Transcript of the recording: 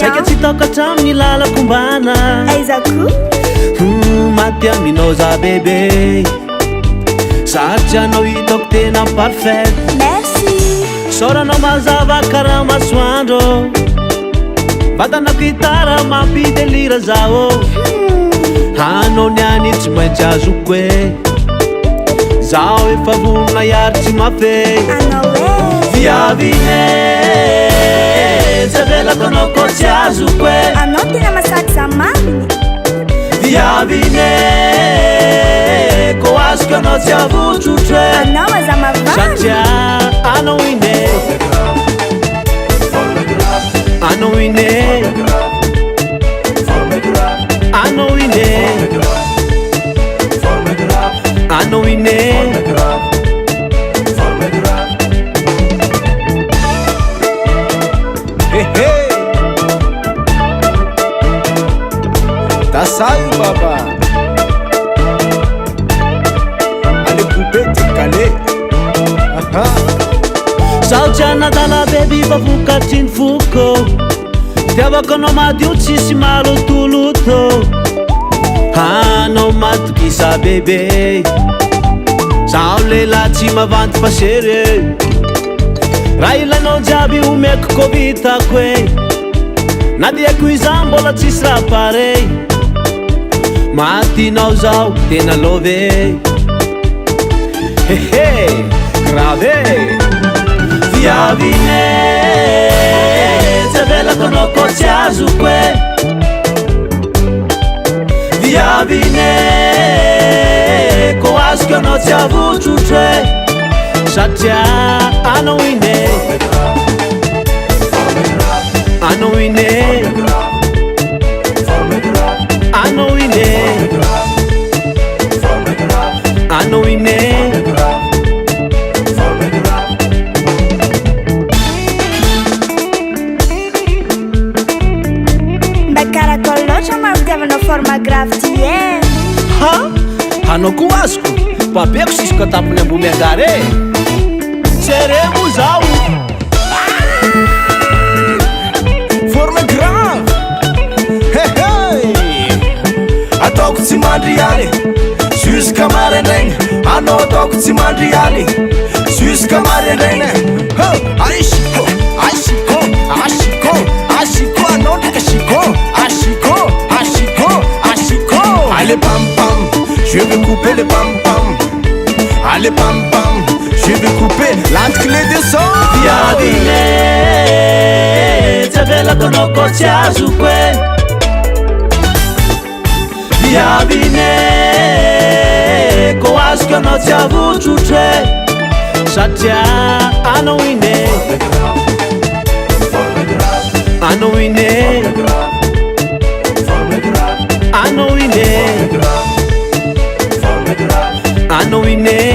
saika tsy tokatraminy lalakombana aizako maty aminao za bebe satria anao hitako tena parfait merci soranao mazava karaha masoandro vatanako gitara mampidelira zao anao niany tsy maintsy azoko e zao efa vonona iary tsy mafey anao e viavine javelako anao ko tsy azoko e anao tena masaky za maminy viavine ko azoko anao tsy avotsotro e anao aza mavana satria anao ine anao ine anao ine anao ine Tasaio baba ale coupé tikale saotiana dala bebi vavokatriny foko tiavako anao madio tsisy malotoloto anao matokisa bebe sao lela tsy mavanty fasere raha ilanao jiaby omeko kovitako e na diako iza mbola tsisy raha parey matinao zao tena love hehe grave viavine javelako anao ko tsy azoko e viavine ko azoko anao tsy avotsotro e satria anao ine anao ine anao ine anao ine mba karakôry loatra mampitiavanao forma grave ty e ha anao ko azoko papeko sisiko atapony ambony angary e seremo zao forme grave ataoko tsy mandry any jusqu'à maraindraigny anao ataoko tsy mandry any jusqu'à maraindraigny ashiko ashiko ashiko ashiko anao ndraiky ashiko ashiko ashiko ashiko allez pam pam je vais couper le pam pam allez pam pam je vais couper l'entre de son viavine javelako anao ko tsy azoko e viavine ko azoko anao tsy avotsotro e satria anao ine anao ine anao ine anao ine